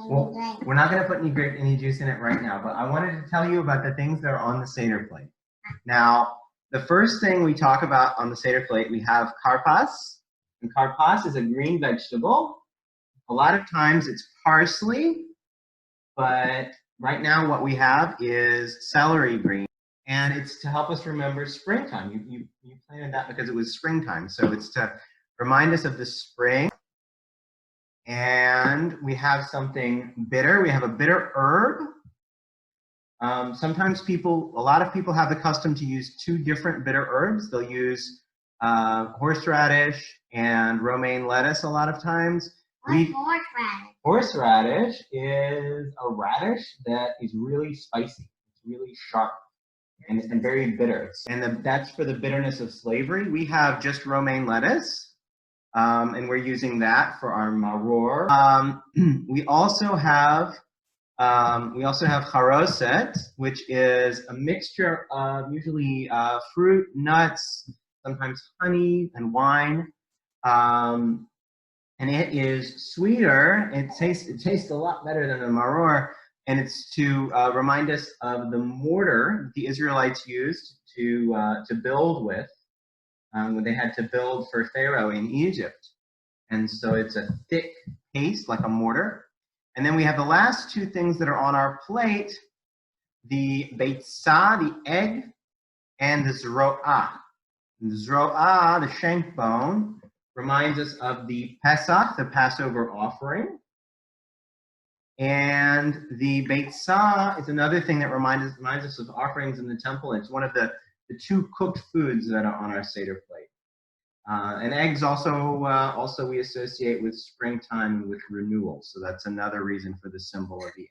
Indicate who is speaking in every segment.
Speaker 1: Well, we're not going to put any juice in it right now, but I wanted to tell you about the things that are on the Seder plate. Now, the first thing we talk about on the Seder plate, we have Carpass. And Carpass is a green vegetable. A lot of times it's parsley, but right now what we have is celery green. And it's to help us remember springtime. You planted that because it was springtime. So it's to remind us of the spring. And we have something bitter. We have a bitter herb. Sometimes a lot of people have the custom to use two different bitter herbs. They'll use horseradish and romaine lettuce a lot of times.
Speaker 2: What's horseradish?
Speaker 1: Horseradish is a radish that is really spicy. It's really sharp and very bitter. And that's for the bitterness of slavery. We have just romaine lettuce, and we're using that for our maror. We also have Haroset, which is a mixture of usually fruit, nuts, sometimes honey and wine. And it is sweeter. It tastes a lot better than the maror, and it's to remind us of the mortar the Israelites used to build with when they had to build for Pharaoh in Egypt. And so it's a thick paste like a mortar. And then we have the last two things that are on our plate: the beitzah, the egg, and the zro'ah. The zro'ah, the shank bone, reminds us of the Pesach, the Passover offering. And the beitzah is another thing that reminds us of offerings in the temple. It's one of the two cooked foods that are on our Seder plate. And eggs also we associate with springtime and with renewal. So that's another reason for the symbol of the egg.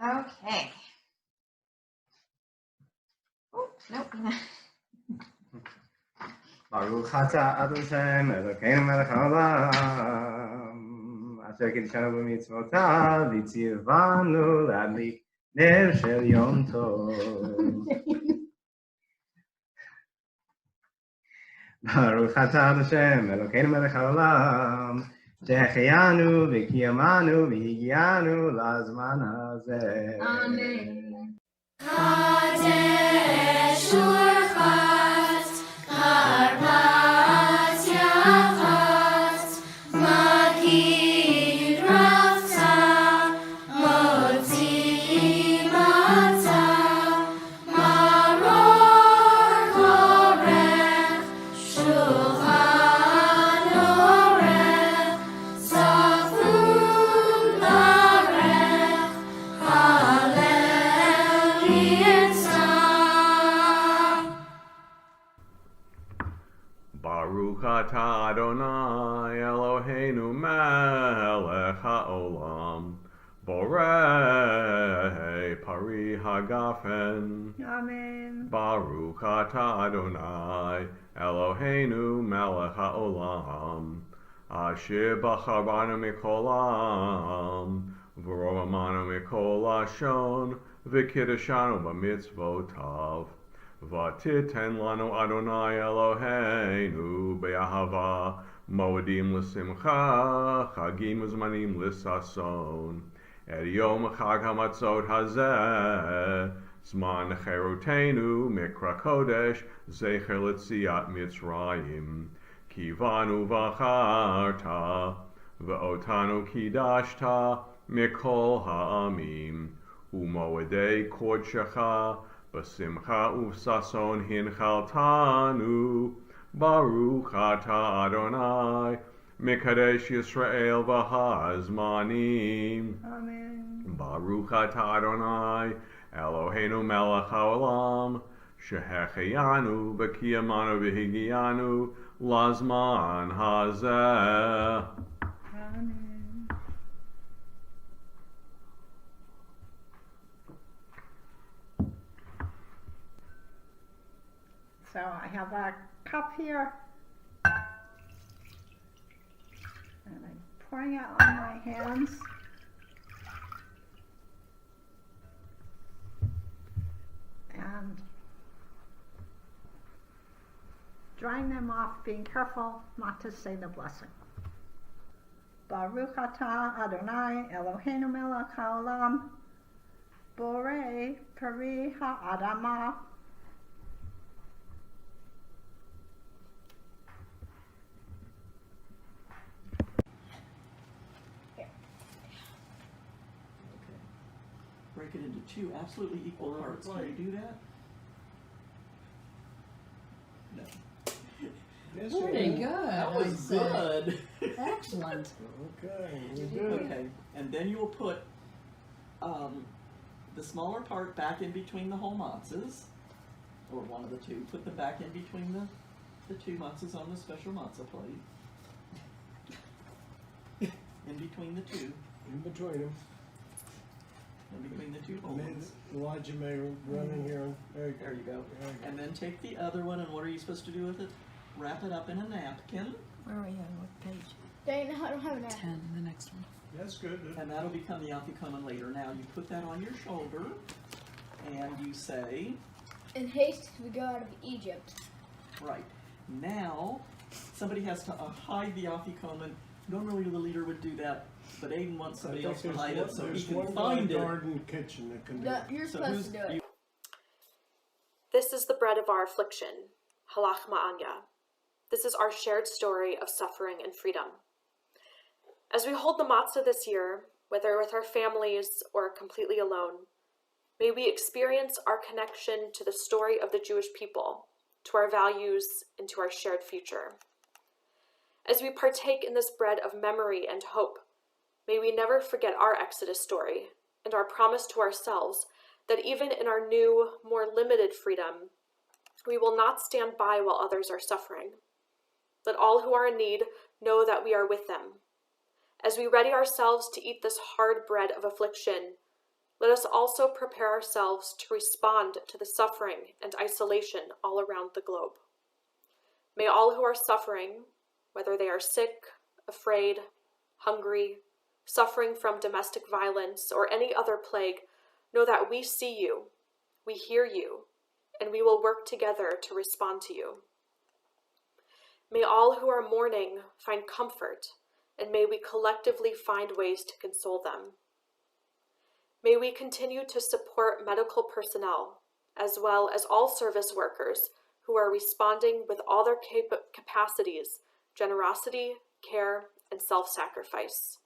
Speaker 3: Okay. Oh, nope.
Speaker 1: Baruch atah Adonai Elokeinu melech haolam, asher kiddushanu b'mitzvotav, v'tzivanu להדליק ner shel yom tov. Baruch atah Adonai Elokeinu melech haolam, שהחיינו וקיימנו והגיענו לזמן הזה.
Speaker 3: Amen.
Speaker 4: Baruch atah Adonai Eloheinu melech haolam, borei pari hagafen.
Speaker 3: Amen.
Speaker 4: Baruch atah Adonai Eloheinu melech haolam, asher bachar banu mikol ha'am, v'rovamanu mikol lashon, v'kiddushanu b'mitzvotav. V'titen lanu Adonai Eloheinu be'ahava, moedim l'simcha, chagim uzmanim l'sason. Et yom chag hamatzot hazeh, zman cherutenu mikra kodesh, zecher l'tziat Mitzrayim. Kivanu v'acharta, v'otanu kidashta, mikol ha'amim, u'moedei kodshecha, B'simcha u'sason hinchaltanu, Baruch atah Adonai, Mikadesh Yisrael v'hazmanim.
Speaker 3: Amen.
Speaker 4: Baruch atah Adonai, Eloheinu melech haolam, shehecheyanu v'kiyamanu v'higianu lazman hazeh.
Speaker 3: Amen. So I have a cup here, and I pouring it on my hands. And drying them off, being careful not to say the blessing. Baruch atah Adonai Eloheinu melech haolam, borei peri ha'adamah.
Speaker 2: Break it into two absolutely equal parts. Can you do that? No.
Speaker 5: Yes,
Speaker 6: Pretty
Speaker 5: you
Speaker 6: good.
Speaker 2: That was
Speaker 6: I'd say.
Speaker 2: good.
Speaker 6: Excellent.
Speaker 5: Okay, you're good.
Speaker 2: Okay, and then you will put the smaller part back in between the whole matzahs, or one of the two. Put them back in between the two matzahs on the special matzah plate. In between the two.
Speaker 5: In between them.
Speaker 2: In between the two holes.
Speaker 5: Elijah may run in here. There you go.
Speaker 2: There you go.
Speaker 5: There you go.
Speaker 2: And then take the other one, and what are you supposed to do with it? Wrap it up in a napkin,
Speaker 6: Where are you on what page?
Speaker 7: Dang, I don't have an app.
Speaker 6: 10, the next one.
Speaker 5: That's good.
Speaker 2: and that'll become the afikoman later. Now you put that on your shoulder, and you say,
Speaker 7: In haste we go out of Egypt.
Speaker 2: right, now somebody has to hide the afikoman. Normally the leader would do that, but Aiden wants somebody else to hide it so he can find it.
Speaker 5: garden kitchen that can do it.
Speaker 7: You're
Speaker 2: So
Speaker 7: supposed to do it.
Speaker 8: This is the bread of our affliction, halach ma'anya. This is our shared story of suffering and freedom. As we hold the matzah this year, whether with our families or completely alone, may we experience our connection to the story of the Jewish people, to our values, and to our shared future. As we partake in this bread of memory and hope, may we never forget our Exodus story and our promise to ourselves that even in our new, more limited freedom, we will not stand by while others are suffering. Let all who are in need know that we are with them. As we ready ourselves to eat this hard bread of affliction, let us also prepare ourselves to respond to the suffering and isolation all around the globe. May all who are suffering, whether they are sick, afraid, hungry, suffering from domestic violence, or any other plague, know that we see you, we hear you, and we will work together to respond to you. May all who are mourning find comfort, and may we collectively find ways to console them. May we continue to support medical personnel, as well as all service workers who are responding with all their capacities, generosity, care, and self-sacrifice.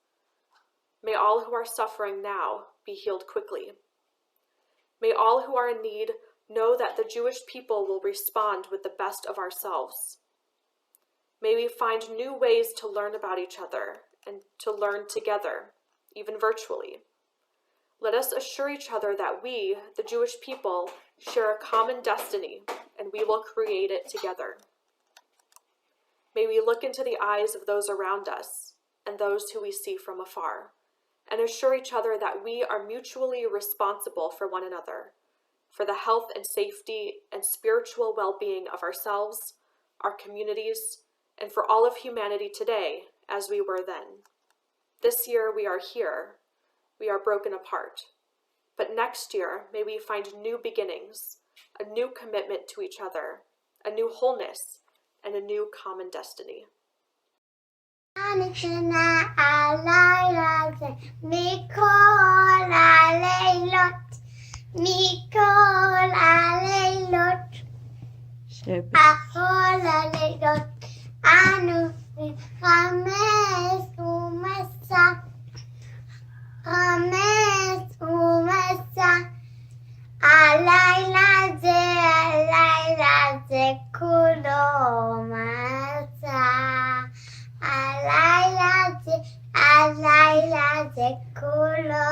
Speaker 8: May all who are suffering now be healed quickly. May all who are in need know that the Jewish people will respond with the best of ourselves. May we find new ways to learn about each other and to learn together, even virtually. Let us assure each other that we, the Jewish people, share a common destiny, and we will create it together. May we look into the eyes of those around us and those who we see from afar, and assure each other that we are mutually responsible for one another, for the health and safety and spiritual well-being of ourselves, our communities, and for all of humanity today as we were then. This year we are here, we are broken apart, but next year may we find new beginnings, a new commitment to each other, a new wholeness, and a new common destiny.
Speaker 9: Anu Hames Umasa Hames Umasa Alayla ze Kulo Masa Alayla ze Kulo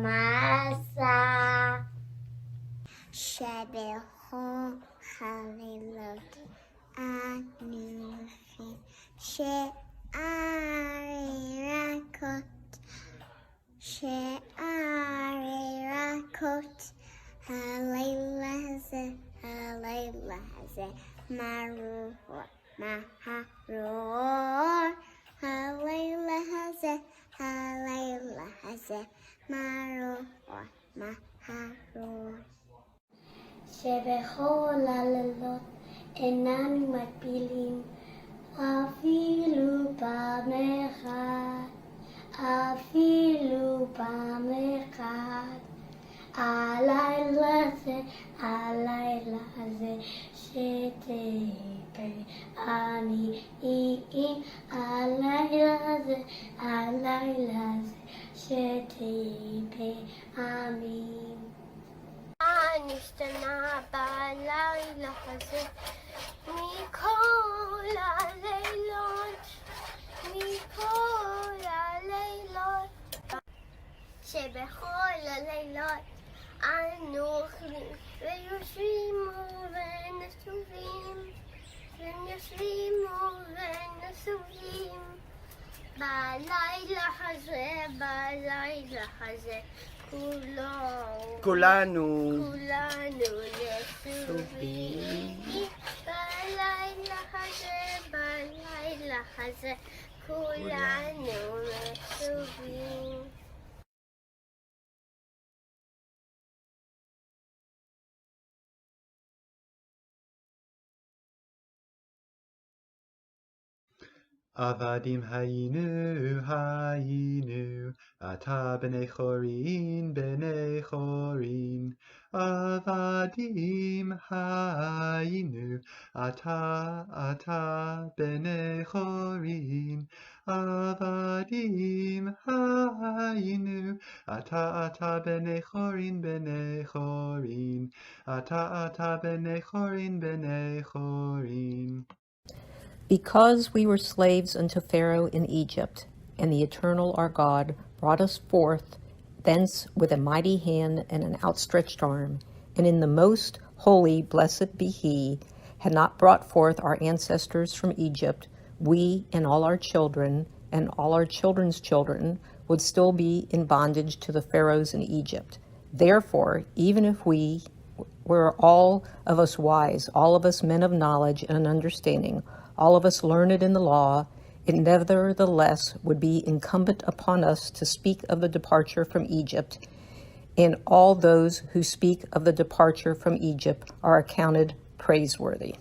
Speaker 9: Masa Seder Hallelujah Anu She'ari rakot Halayla ze Marur Maharur Halayla ze Maro Maharo Shebehol Alalot Enan Mapilim Afilu Pamechad Afilu Pamechad Alayla Shete Ani in Alayla Shete Amin Anistana Balayla Mikola Leilot Shebechol Leilot Anochli Veyoshimu Venasuvim Balayla Hazeh Kulanu Nesuvim Balayla Hazeh Kulanu Nesuvim.
Speaker 10: Avadim hayinu, ata b'nei chorin, Avadim hayinu, ata b'nei chorin, Avadim hayinu, ata b'nei chorin, ata b'nei chorin.
Speaker 11: Because we were slaves unto Pharaoh in Egypt, and the Eternal our God brought us forth thence with a mighty hand and an outstretched arm, and in the most holy, blessed be he, had not brought forth our ancestors from Egypt, we and all our children and all our children's children would still be in bondage to the pharaohs in Egypt. Therefore, even if we were all of us wise, all of us men of knowledge and understanding, all of us learned in the law, it nevertheless would be incumbent upon us to speak of the departure from Egypt, and all those who speak of the departure from Egypt are accounted praiseworthy.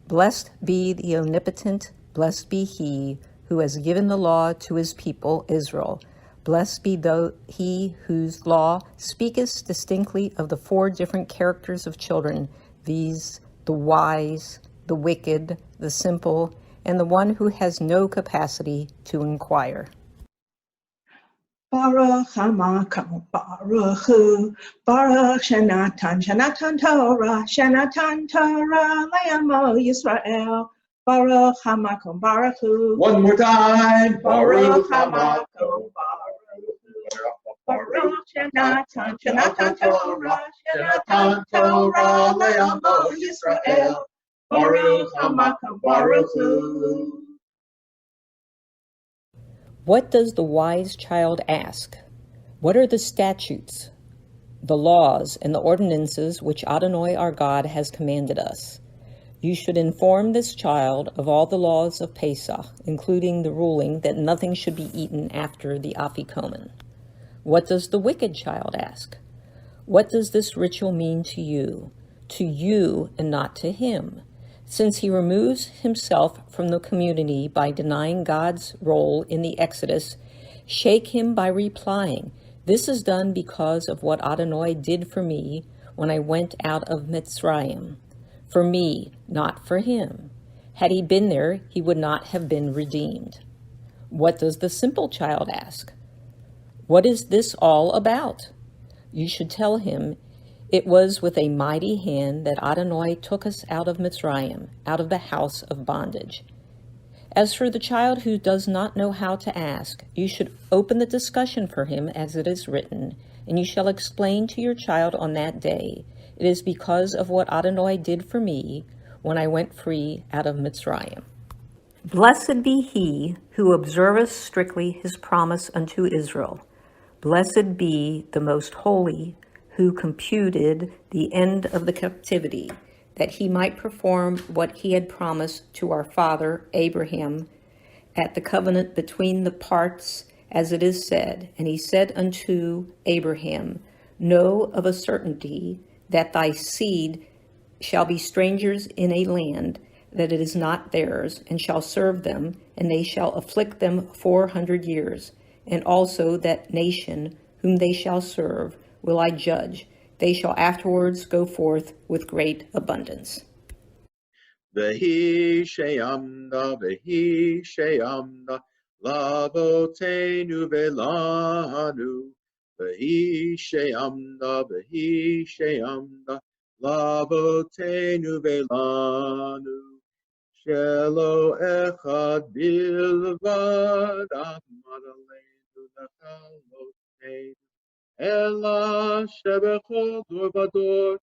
Speaker 11: Blessed be the omnipotent, blessed be he who has given the law to his people Israel. Blessed be he whose law speaketh distinctly of the 4 different characters of children, viz., the wise, the wicked, the simple, and the one who has no capacity to inquire.
Speaker 6: Baruch Hamakom, Baruch Hu, Baruch Shanatan Torah, Le'amo Yisrael. Baruch Hamakom, Baruch Hu.
Speaker 4: One more time.
Speaker 6: Baruch Hamakom, Baruch Shanatan Torah, Le'amo Yisrael. Baruch Hamakom, Baruch Hu.
Speaker 11: What does the wise child ask? What are the statutes, the laws, and the ordinances which Adonai our God has commanded us? You should inform this child of all the laws of Pesach, including the ruling that nothing should be eaten after the Afikomen. What does the wicked child ask? What does this ritual mean to you and not to him? Since he removes himself from the community by denying God's role in the Exodus, shake him by replying, "This is done because of what Adonai did for me when I went out of Mitzrayim. For me, not for him. Had he been there, he would not have been redeemed." What does the simple child ask? What is this all about? You should tell him, it was with a mighty hand that Adonai took us out of Mitzrayim, out of the house of bondage. As for the child who does not know how to ask, you should open the discussion for him as it is written, and you shall explain to your child on that day, it is because of what Adonai did for me when I went free out of Mitzrayim. Blessed be he who observeth strictly his promise unto Israel. Blessed be the most holy who computed the end of the captivity, that he might perform what he had promised to our father Abraham at the covenant between the parts as it is said. And he said unto Abraham, Know of a certainty that thy seed shall be strangers in a land that it is not theirs, and shall serve them, and they shall afflict them 400 years. And also that nation whom they shall serve will I judge. They shall afterwards go forth with great abundance.
Speaker 12: Vehi she'amda lavotenu velanu. Vehi she'amda lavotenu velanu. Shelo echad bilvad amad aleinu lechalotenu. Ela shebechol dor vador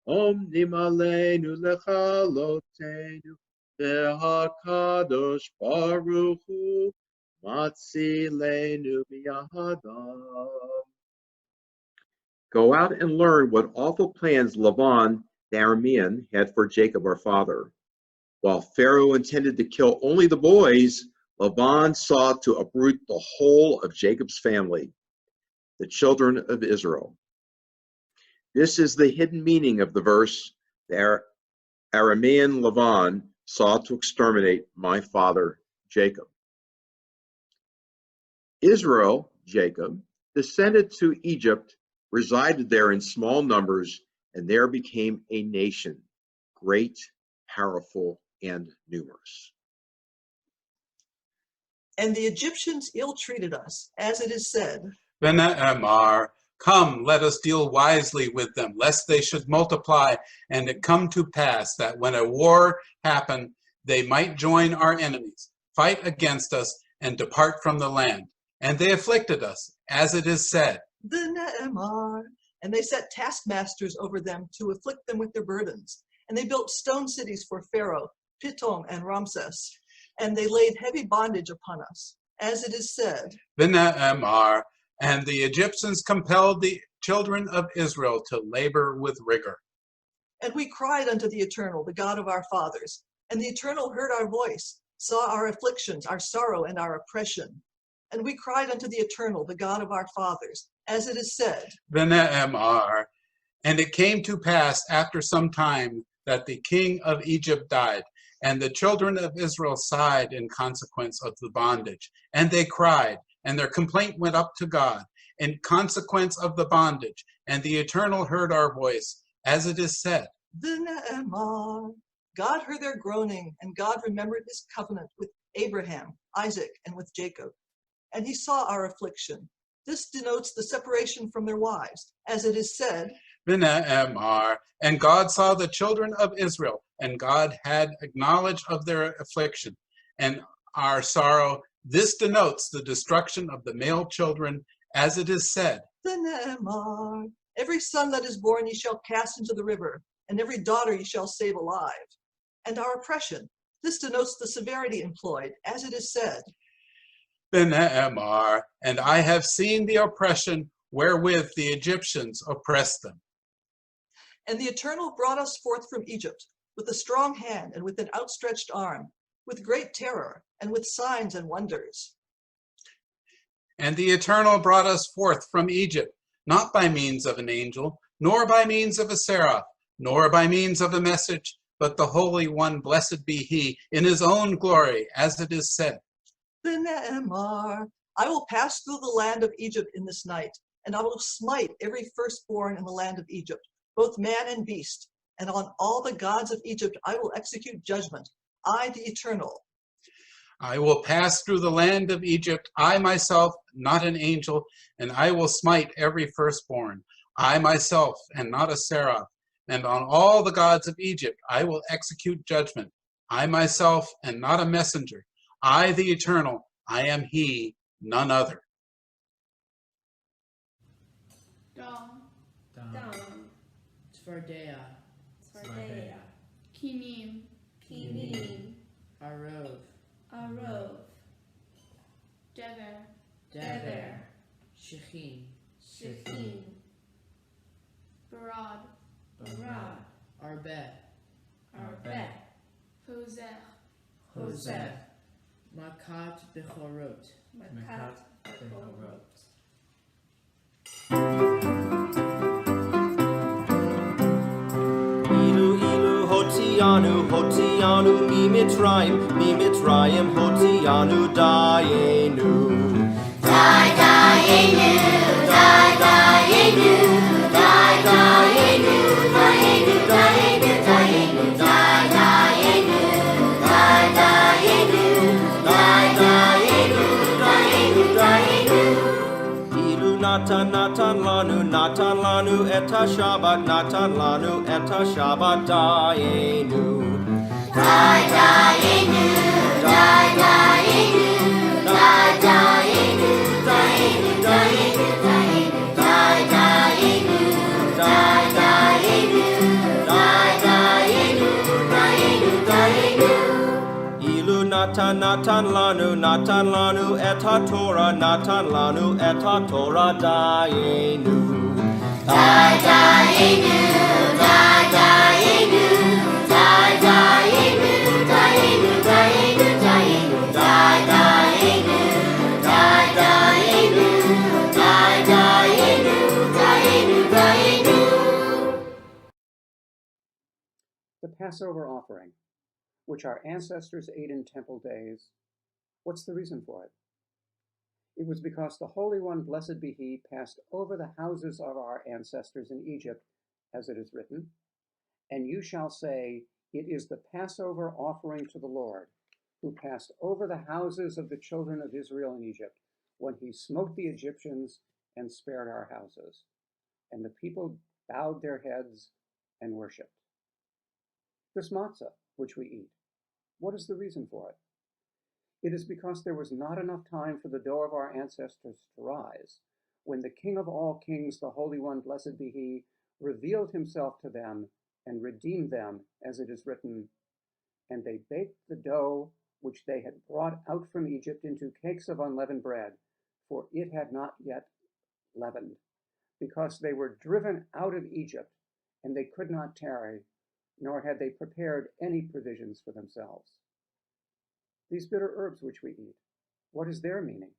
Speaker 12: omnim aleinu lechalotenu. Ve'hakadosh baruch hu matzilenu miyahadam. Go out and learn what awful plans Laban the Aramean had for Jacob our father. While Pharaoh intended to kill only the boys, Laban sought to uproot the whole of Jacob's family, the children of Israel. This is the hidden meaning of the verse, the Aramean Laban sought to exterminate my father Jacob. Israel, Jacob, descended to Egypt, resided there in small numbers, and there became a nation, great, powerful, and numerous.
Speaker 2: And the Egyptians ill-treated us, as it is said,
Speaker 13: Vene'emar, come, let us deal wisely with them, lest they should multiply, and it come to pass that when a war happen, they might join our enemies, fight against us, and depart from the land. And they afflicted us, as it is said.
Speaker 2: Vene'emar, and they set taskmasters over them to afflict them with their burdens. And they built stone cities for Pharaoh, Pitom and Ramses. And they laid heavy bondage upon us, as it is said.
Speaker 13: Vene'emar, and the Egyptians compelled the children of Israel to labor with rigor.
Speaker 2: And we cried unto the Eternal, the God of our fathers. And the Eternal heard our voice, saw our afflictions, our sorrow, and our oppression. And we cried unto the Eternal, the God of our fathers, as it is said.
Speaker 13: Vene'emar, and it came to pass after some time that the king of Egypt died, and the children of Israel sighed in consequence of the bondage. And they cried, and their complaint went up to God in consequence of the bondage. And the Eternal heard our voice, as it is said.
Speaker 2: Vene'emar, God heard their groaning, and God remembered his covenant with Abraham, Isaac, and with Jacob. And he saw our affliction. This denotes the separation from their wives, as it is said.
Speaker 13: Vene'emar, and God saw the children of Israel, and God had acknowledged of their affliction and our sorrow. This denotes the destruction of the male children, as it is said.
Speaker 2: Vene'emar, every son that is born ye shall cast into the river, and every daughter ye shall save alive. And our oppression, this denotes the severity employed, as it is said.
Speaker 13: Vene'emar, and I have seen the oppression wherewith the Egyptians oppressed them.
Speaker 2: And the Eternal brought us forth from Egypt with a strong hand and with an outstretched arm, with great terror and with signs and wonders.
Speaker 13: And the Eternal brought us forth from Egypt, not by means of an angel, nor by means of a seraph, nor by means of a message, but the Holy One, blessed be he, in his own glory, as it is said.
Speaker 2: Vene'emar, I will pass through the land of Egypt in this night, and I will smite every firstborn in the land of Egypt, both man and beast, and on all the gods of Egypt I will execute judgment, I the Eternal.
Speaker 13: I will pass through the land of Egypt, I myself, not an angel, and I will smite every firstborn, I myself, and not a seraph, and on all the gods of Egypt I will execute judgment, I myself, and not a messenger, I the Eternal, I am he, none other.
Speaker 14: Dom.
Speaker 15: Tvardea.
Speaker 14: Kinim.
Speaker 15: Arov.
Speaker 14: Dever.
Speaker 15: Shechin.
Speaker 14: Barad.
Speaker 15: Arbeh.
Speaker 14: Hoseh.
Speaker 15: Makat Bechorot.
Speaker 16: Hotianu, Hotianu, mi Mitzrayim, Hotianu, Dayenu. Die, Dayenu, die, Dayenu, die, Dayenu, Dayenu, Dayenu, Dayenu, die, Dayenu, die, Dayenu, die, Dayenu, Dayenu, Dayenu. Ilu Natan, Natan lanu eta Shabbat, Natan lanu eta Shabbat, Dayenu. Die, Dayenu, die, Dayenu, die, Dayenu, Dayenu, Dayenu, Dayenu, die, Dayenu, die, Dayenu, die, Dayenu, Dayenu, Dayenu. Ilu Natan, Natan lanu eta Torah, Natan lanu eta Torah, Dayenu. Die, Dayenu, die, Dayenu, die, Dayenu, Dayenu, Dayenu, Dayenu, die, Dayenu, die, Dayenu, die, Dayenu, Dayenu, Dayenu.
Speaker 17: The Passover offering, which our ancestors ate in temple days, what's the reason for it? It was because the Holy One, blessed be He, passed over the houses of our ancestors in Egypt, as it is written, and you shall say, it is the Passover offering to the Lord, who passed over the houses of the children of Israel in Egypt, when He smote the Egyptians and spared our houses. And the people bowed their heads and worshipped. This matzah, which we eat, what is the reason for it? It is because there was not enough time for the dough of our ancestors to rise, when the King of all kings, the Holy One, blessed be He, revealed Himself to them and redeemed them, as it is written, and they baked the dough which they had brought out from Egypt into cakes of unleavened bread, for it had not yet leavened, because they were driven out of Egypt, and they could not tarry, nor had they prepared any provisions for themselves. These bitter herbs which we eat, what is their meaning?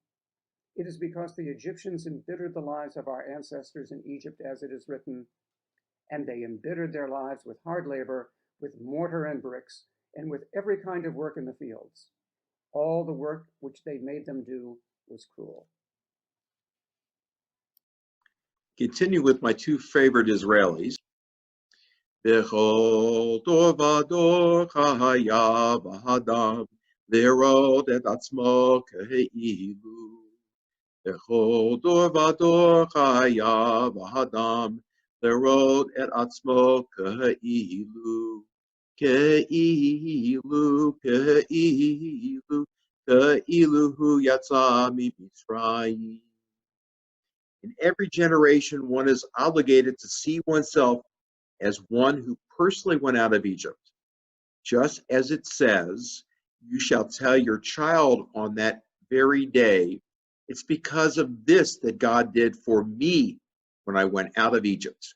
Speaker 17: It is because the Egyptians embittered the lives of our ancestors in Egypt, as it is written, and they embittered their lives with hard labor, with mortar and bricks, and with every kind of work in the fields. All the work which they made them do was cruel.
Speaker 12: Continue with my two favorite Israelis. Bechol dor vador chayav hadam lirod et atzmo keilu. Bechol dor vador chayav hadam lirod et atzmo keilu. Keilu, keilu, keilu hu yatsa mitzrayim. In every generation, one is obligated to see oneself as one who personally went out of Egypt. Just as it says, you shall tell your child on that very day, it's because of this that God did for me when I went out of Egypt.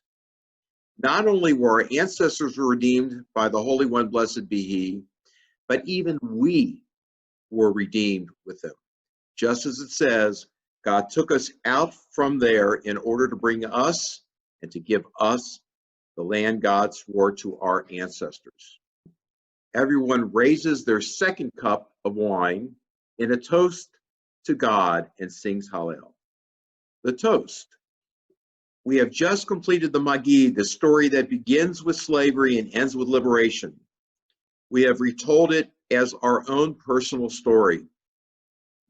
Speaker 12: Not only were our ancestors redeemed by the Holy One, blessed be He, but even we were redeemed with Him. Just as it says, God took us out from there in order to bring us and to give us the land God swore to our ancestors. Everyone raises their second cup of wine in a toast to God and sings Hallel. The toast. We have just completed the Magid, the story that begins with slavery and ends with liberation. We have retold it as our own personal story.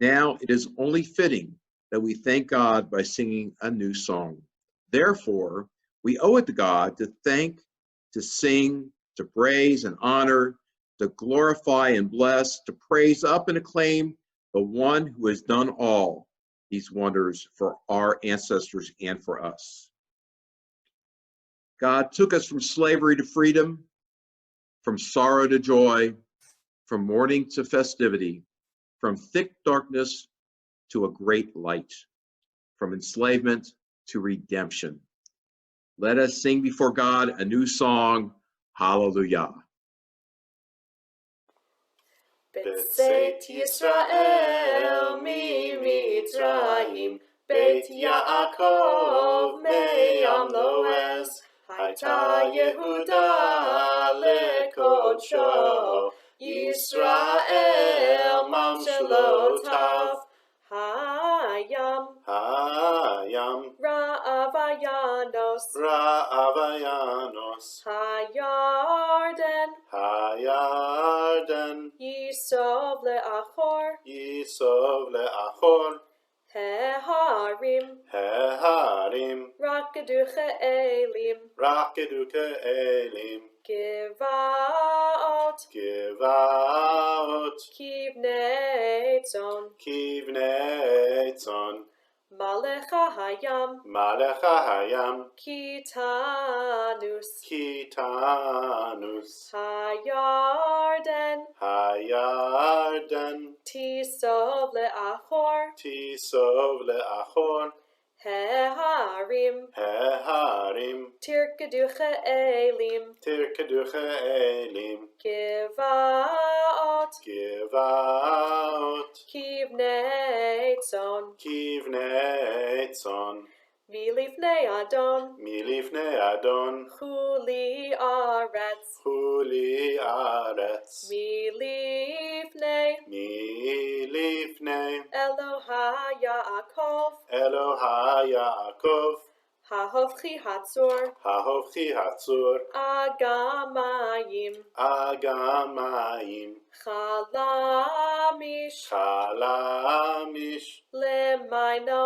Speaker 12: Now it is only fitting that we thank God by singing a new song. Therefore, we owe it to God to thank, to sing, to praise and honor, to glorify and bless, to praise up and acclaim the one who has done all these wonders for our ancestors and for us. God took us from slavery to freedom, from sorrow to joy, from mourning to festivity, from thick darkness to a great light, from enslavement to redemption. Let us sing before God a new song, Hallelujah.
Speaker 16: B'tzeit Yisrael mi Mitzrayim, Beit Yaakov me'am loez, Hayta Yehuda lekodsho, Yisrael mamshelotav.
Speaker 8: Hayam Ra'avayanos Hayarden Yisov le'achor Heharim Rakaduche Elim Givaot Kivnei Tzon Malecha Hayam Kitanus Hayarden Tisov le'achor Heharim Tirkaduche Elim Givaot Kivnei Tzon Milifnei Adon Chuli Aretz Milifnei Eloha Yaakov Hahofchi Hatzur Agamayim Chalamish Lemaino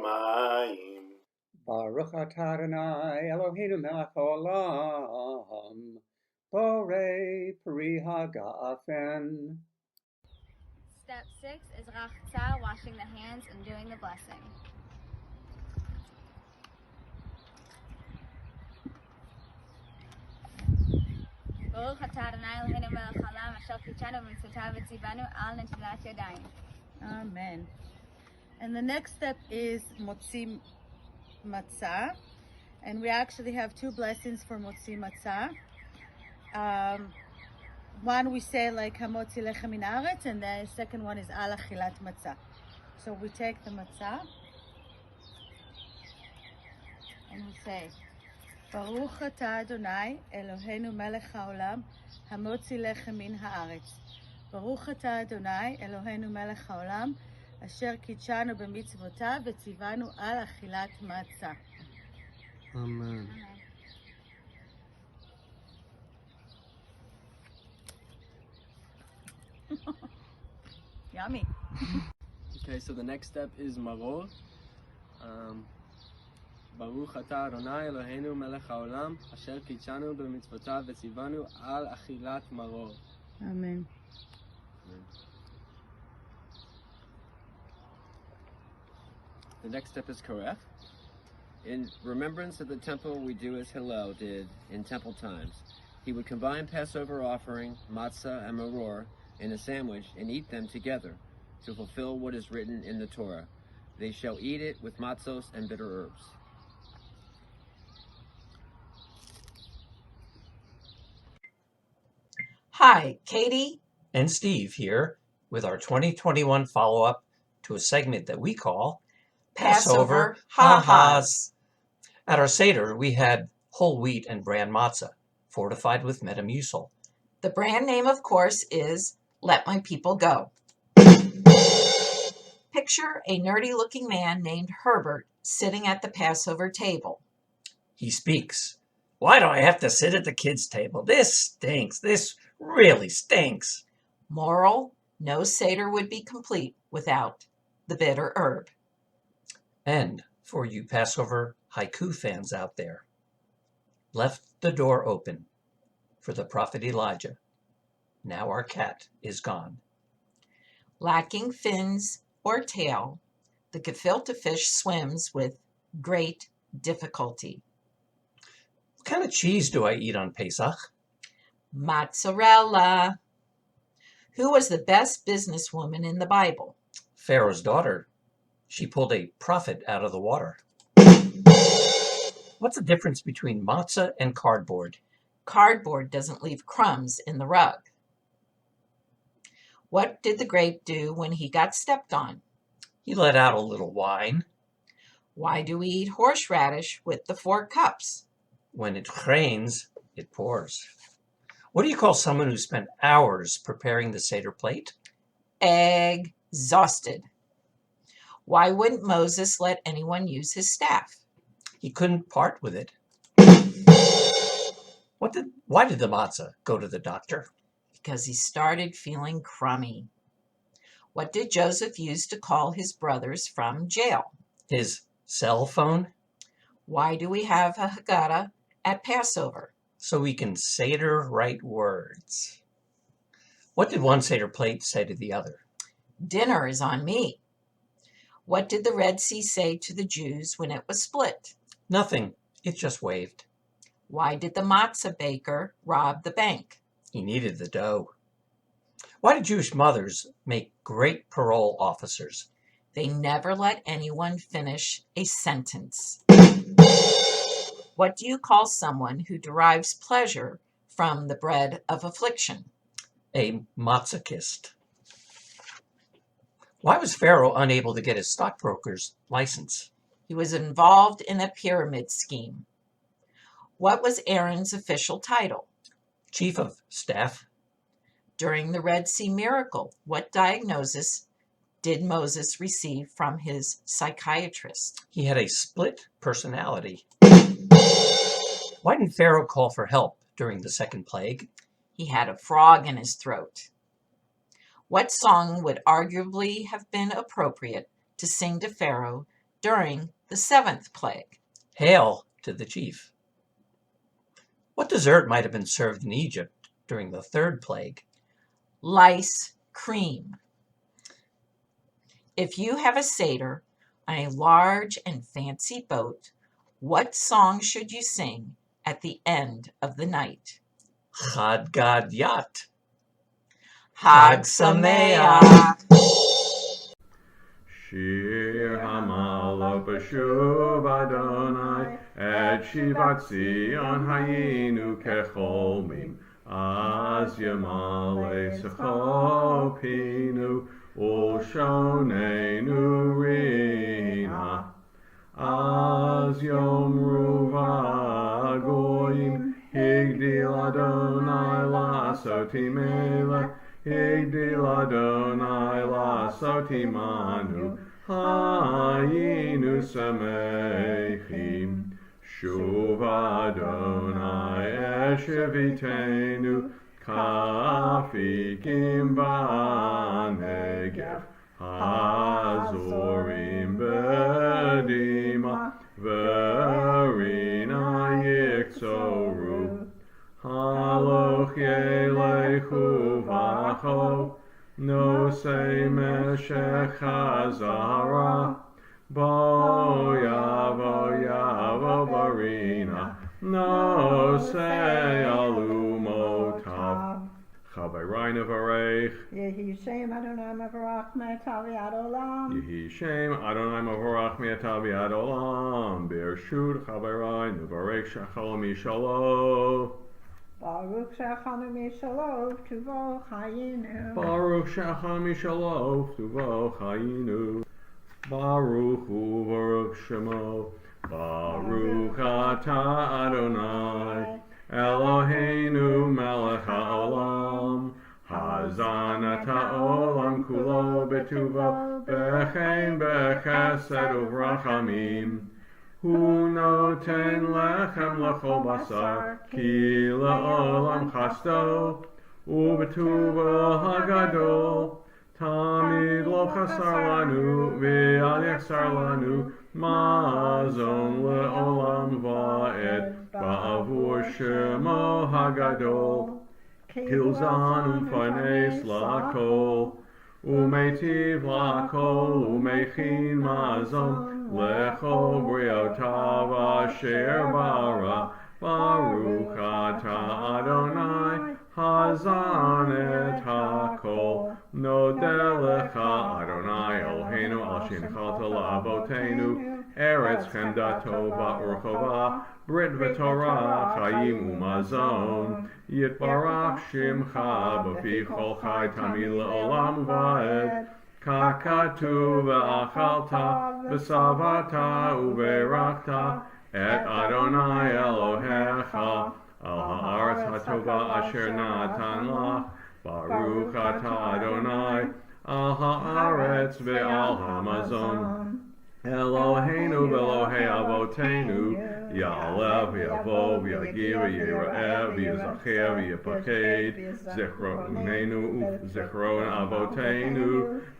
Speaker 8: Mayim.
Speaker 17: Baruch atah Adonai Eloheinu melech haolam, borei peri hagafen.
Speaker 18: Step 6 is rachza, washing the hands and doing the blessing. Baruch atah Adonai Eloheinu melech haolam, asher kitshanu b'mitzvotav v'tzivanu al netilat yadayim.
Speaker 19: Amen. And the next step is motzi matzah, and we actually have two blessings for motzi matzah. One we say like hamotzi lechem min haaretz, and the second one is al achilat matzah. So we take the matzah and we say, Baruch atah Adonai Eloheinu melech haolam, hamotzi lechem min haaretz. Baruch atah Adonai Eloheinu melech haolam, asher kitshanu b'mitzvotav v'tzivanu al achilat matzah.
Speaker 5: Amen.
Speaker 19: Yummy.
Speaker 20: Okay, so the next step is maror. Baruch atah Adonai Eloheinu melech haolam, asher kitshanu b'mitzvotav v'tzivanu al achilat maror.
Speaker 19: Amen.
Speaker 20: The next step is korech. In remembrance of the temple, we do as Hillel did in temple times. He would combine Passover offering, matzah, and maror in a sandwich and eat them together to fulfill what is written in the Torah. They shall eat it with matzos and bitter herbs.
Speaker 21: Hi, Katie and Steve here with our 2021 follow-up to a segment that we call Passover Ha-Has. At our Seder, we had whole wheat and bran matzah, fortified with Metamucil.
Speaker 22: The brand name, of course, is Let My People Go. Picture a nerdy-looking man named Herbert sitting at the Passover table.
Speaker 21: He speaks. Why do I have to sit at the kids' table? This stinks. This really stinks.
Speaker 22: Moral, no Seder would be complete without the bitter herb.
Speaker 21: And for you Passover haiku fans out there, left the door open for the prophet Elijah. Now our cat is gone.
Speaker 22: Lacking fins or tail, the gefilte fish swims with great difficulty.
Speaker 21: What kind of cheese do I eat on Pesach?
Speaker 22: Mozzarella. Who was the best businesswoman in the Bible?
Speaker 21: Pharaoh's daughter. She pulled a prophet out of the water. What's the difference between matzah and cardboard?
Speaker 22: Cardboard doesn't leave crumbs in the rug. What did the grape do when he got stepped on?
Speaker 21: He let out a little wine.
Speaker 22: Why do we eat horseradish with the 4 cups?
Speaker 21: When it rains, it pours. What do you call someone who spent hours preparing the Seder plate?
Speaker 22: Exhausted. Why wouldn't Moses let anyone use his staff?
Speaker 21: He couldn't part with it. Why did the matzah go to the doctor?
Speaker 22: Because he started feeling crummy. What did Joseph use to call his brothers from jail?
Speaker 21: His cell phone?
Speaker 22: Why do we have a Haggadah at Passover?
Speaker 21: So we can Seder right words. What did one Seder plate say to the other?
Speaker 22: Dinner is on me. What did the Red Sea say to the Jews when it was split?
Speaker 21: Nothing. It just waved.
Speaker 22: Why did the matzah baker rob the bank?
Speaker 21: He needed the dough. Why did Jewish mothers make great parole officers?
Speaker 22: They never let anyone finish a sentence. What do you call someone who derives pleasure from the bread of affliction?
Speaker 21: A matzahist. Why was Pharaoh unable to get his stockbroker's license?
Speaker 22: He was involved in a pyramid scheme. What was Aaron's official title?
Speaker 21: Chief of Staff.
Speaker 22: During the Red Sea miracle, what diagnosis did Moses receive from his psychiatrist?
Speaker 21: He had a split personality. Why didn't Pharaoh call for help during the second plague?
Speaker 22: He had a frog in his throat. What song would arguably have been appropriate to sing to Pharaoh during the 7th plague?
Speaker 21: Hail to the chief. What dessert might have been served in Egypt during the 3rd plague?
Speaker 22: Lice cream. If you have a Seder on a large and fancy boat, what song should you sing at the end of the night?
Speaker 21: Chad Gad Yat.
Speaker 22: Hag Sameach.
Speaker 4: Shir Hamala B'shuv Adonai Et Shivat Zion Hayinu Kecholmim Az Yamale Secho Pinu Ulshonenu Rina Az Yomru Vagoyim Higdil Adonai Lasoti Melech Higdil Adonai Lasoti Manu Hayinu Samechim Shuv Adonai Eshevitenu Kafikim Banegev Hazorim Bedima Verina Yiksoru Haloch Yelechu Vacho No Se Meshech Hazara Bo Yavo Barina No Se Alumotav Chavarayna Varech
Speaker 6: Yehi Shem Adonai Mavarach Me'atav Yad Olam
Speaker 4: Yehi Shem Adonai Mavarach Me'atav Yad Olam Bershut Chavarayna Varech Shachol Mishalo
Speaker 6: Baruch Shachanu Mishalo Tuvo Chayinu
Speaker 4: Baruch Shachanu Mishalo Tuvo Chayinu Baruch Hu Baruch Shemo Baruch Ata Adonai Eloheinu Melech HaOlam Hazan Ata Olam Kulo Betuvo Bechein Bechesed Uvrachamim Hu Noten Lechem Lechol Basar Ki Le'olam Chasto Ubetuvo Hagadol Tamid Lo Chasar Lanu V'Al Yachsar Lanu Mazon Le'olam Va'ed Ba'avur Shemo Hagadol Kilzan U'Fanes La'Kol U'Meitiv La'Kol U'Meichin Mazon Le'Chol Briotav Asher Bara Baruch Ata Adonai Hazan et HaKol Nodeh Lecha Adonai Eloheinu Al Shinchalta La'avotenu Eretz Chemda Tova Urchova Brit v'Torah, Chayim u'Mazon, Yitbarach Shimcha, B'fi Chol Chai Tamid Le'olam Va'ed, Kakatu v'Achalta, V'Savata u'Berachta, Et Adonai Elohecha, Al Ha'aretz HaTova Asher Natan Lach, Baruch Ata Adonai, Al Ha'aretz ve'al Hamazon. Eloheinu v'Elohei Avotenu, Ya'alev v'Yavo v'Yagiv v'Yira'eh v'Yizacher v'Yipaked, Zichronenu v'Zichron Avotenu,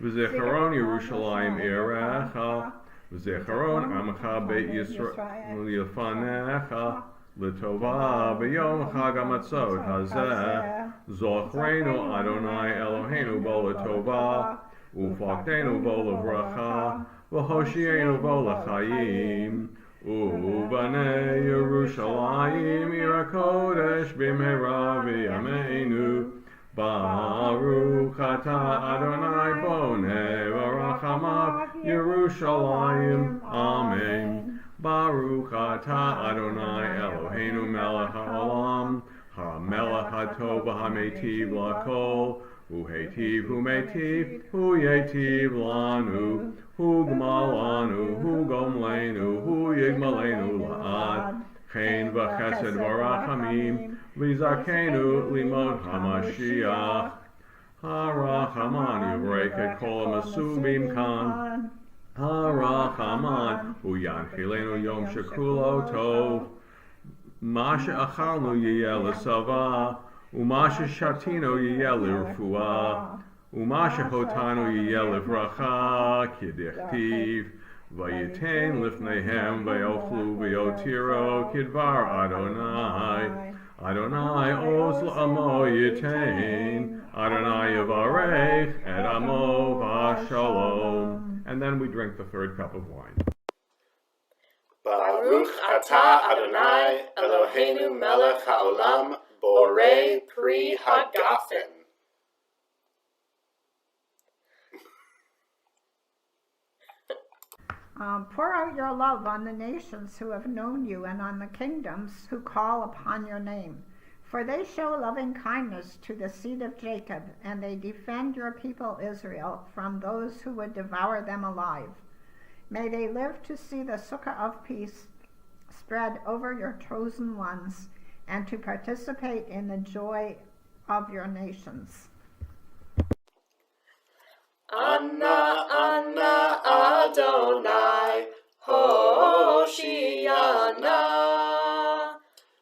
Speaker 4: v'Zichron Yerushalayim Erecha, v'Zichron Amcha Beit Yisrael Yifanecha, L'Tova b'Yom Chag HaMatzot Hazeh, Zochrenu Adonai Eloheinu bo l'Tova, Ufakteinu bo l'Vracha, V'Hoshienu bo l'Chayim, U'Banei Yerushalayim Ir HaKodesh b'mehera v'yameinu, Baruch Ata Adonai bonei v'rachamav Yerushalayim, Amen. Baruch Ata Adonai Eloheinu melech haolam, ha-melech hatov v'hametiv l'kol, hu-hetiv hu-metiv, hu-yetiv lanu, hu-gmal lanu, hu-gomlenu, hu-yigmalenu la'ad, chen v'chesed v'rachamim, v'zakenu limod hamashiach, ha-rachaman yivrek et kol ha-masubim kan, ha-rachaman hu-yanchilenu yom shekulo tov, Masha achalnu yiyeh l'sava, Umasha shatino yiyeh l'rfuah, Umasha hotanu yiyeh l'vracha, k'dichtiv, Vayiten lifnehem vayochlu vayotiro kidvar Adonai, Adonai oz l'amo yitain, Adonai yavarech et amo v'shalom. And then we drink the third cup of wine.
Speaker 16: Baruch Ata Adonai Eloheinu melech haolam borei pri hagafen.
Speaker 1: Pour out your love on the nations who have known you and on the kingdoms who call upon your name. For they show loving kindness to the seed of Jacob, and they defend your people Israel from those who would devour them alive. May they live to see the sukkah of peace spread over your chosen ones, and to participate in the joy of your nations.
Speaker 16: Anna, Anna, Adonai, Hoshiana.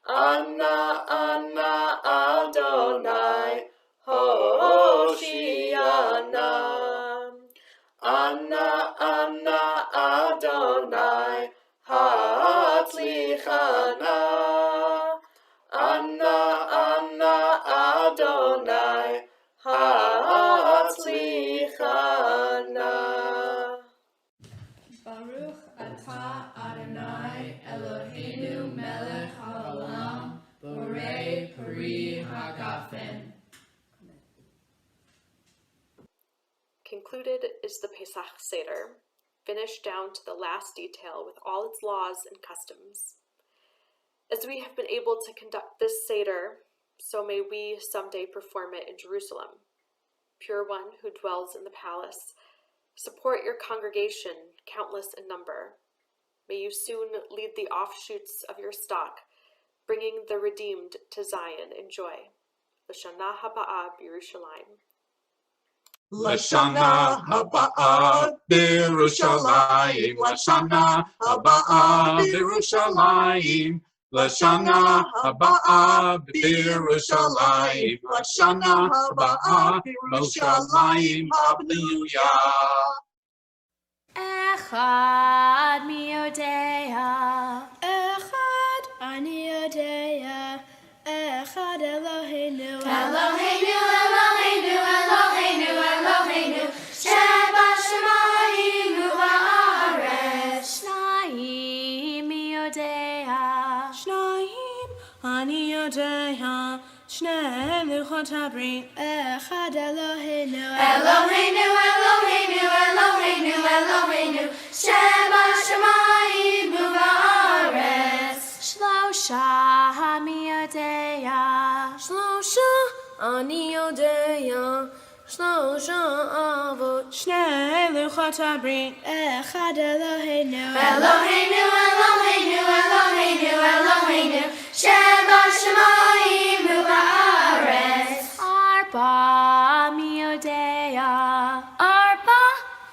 Speaker 16: Anna, Anna, Adonai, Hoshiana. Anna, Anna, Adonai, Hatzlichana. Anna, Anna, Adonai, Hatzlichana.
Speaker 14: Baruch Ata Adonai Eloheinu melech haolam borei pri hagafen.
Speaker 8: Concluded is the Pesach Seder, finished down to the last detail with all its laws and customs. As we have been able to conduct this Seder, so may we someday perform it in Jerusalem. Pure One who dwells in the palace, support your congregation, countless in number. May you soon lead the offshoots of your stock, bringing the redeemed to Zion in joy. L'shana haba'ah b'Yerushalayim.
Speaker 13: L'shana haba'ah b'Yerushalayim, L'shana haba'ah b'Yerushalayim, L'shana haba'ah b'Yerushalayim, L'shana haba'ah b'Yerushalayim, Hallelujah.
Speaker 18: Echad mi yodea, Echad ani yodea, Echad Eloheinu, Eloheinu, Eloheinu, Eloheinu, Eloheinu, Sheba Shemayim u'va'aretz. Shnayim mi yodea, Shnayim ani yodea, Shneim luchot habrit. Echad Eloheinu, Eloheinu, Eloheinu, Eloheinu, Eloheinu, Sheba Shemayim u'va'aretz.
Speaker 16: Hamisha mi yodeya, Shlosha ani yodeya, Shlosha avot,
Speaker 14: Shnei luchot habrit, Echad Eloheinu,
Speaker 16: Eloheinu, Eloheinu, Eloheinu, Eloheinu, Sheba Shemayim u'ba'aretz.
Speaker 14: Arba mi yodeya,
Speaker 16: Arba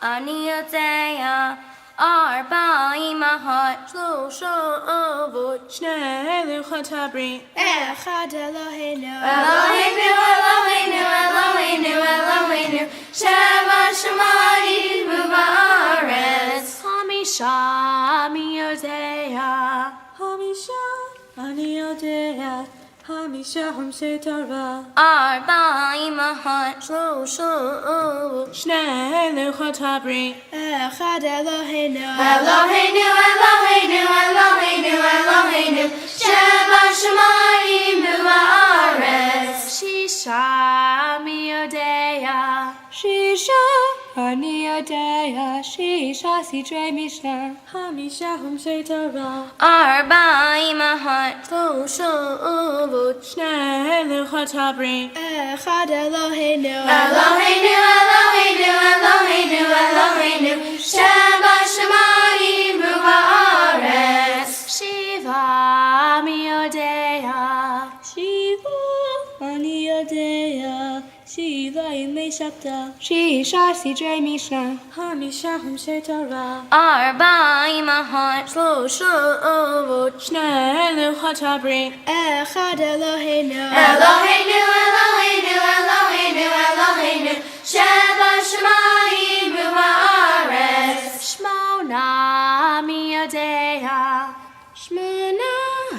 Speaker 16: ani yodeya, Arba imahot, Shlosha avot,
Speaker 14: Shnei luchot habrit, Echad Eloheinu,
Speaker 16: Eloheinu, Eloheinu, Eloheinu, Eloheinu, Sheba Shemayim u'ba'aretz.
Speaker 14: Hamisha mi yodeya, Hamisha ani yodeya, Hamisha humsei Torah,
Speaker 16: Arba imahot, Shlosha avot,
Speaker 14: Shnei luchot habrit, Echad Eloheinu,
Speaker 16: Eloheinu, Eloheinu, Eloheinu, Eloheinu, Sheba Shemayim u'ba'aretz.
Speaker 14: Shisha mi yodeya, Shisha ani yodeya, Shisha sidrei Mishnah, Hamisha humsei Torah,
Speaker 16: Arba imahot, Shlosha avot,
Speaker 14: Shnei luchot habrit, Echad Eloheinu,
Speaker 16: Eloheinu, Eloheinu, Eloheinu, Eloheinu, Sheba Shemayim u'ba'aretz.
Speaker 14: Shiva mi yodeya, Shiva ani yodeya, Shiva yemei Shabta, Shisha sidrei Mishnah, Hamisha humsei Torah,
Speaker 16: Arba imahot, Shlosha avot,
Speaker 14: Shnei luchot habrit, Echad Eloheinu,
Speaker 16: Eloheinu, Eloheinu, Eloheinu, Eloheinu, Sheba Shemayim u'ba'aretz.
Speaker 14: Shmona mi yodeya, Shmona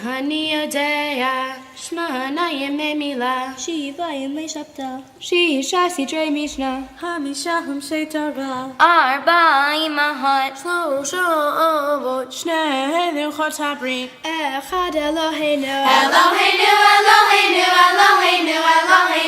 Speaker 14: ani yodeya, Shmona yemei Milah, Shiva yemei Shabta, Shisha sidrei Mishnah, Hamisha humsei Torah,
Speaker 16: Arba imahot, Shlosha avot,
Speaker 14: Shnei luchot habrit, Echad Eloheinu,
Speaker 16: Eloheinu, Eloheinu, Eloheinu, Eloheinu,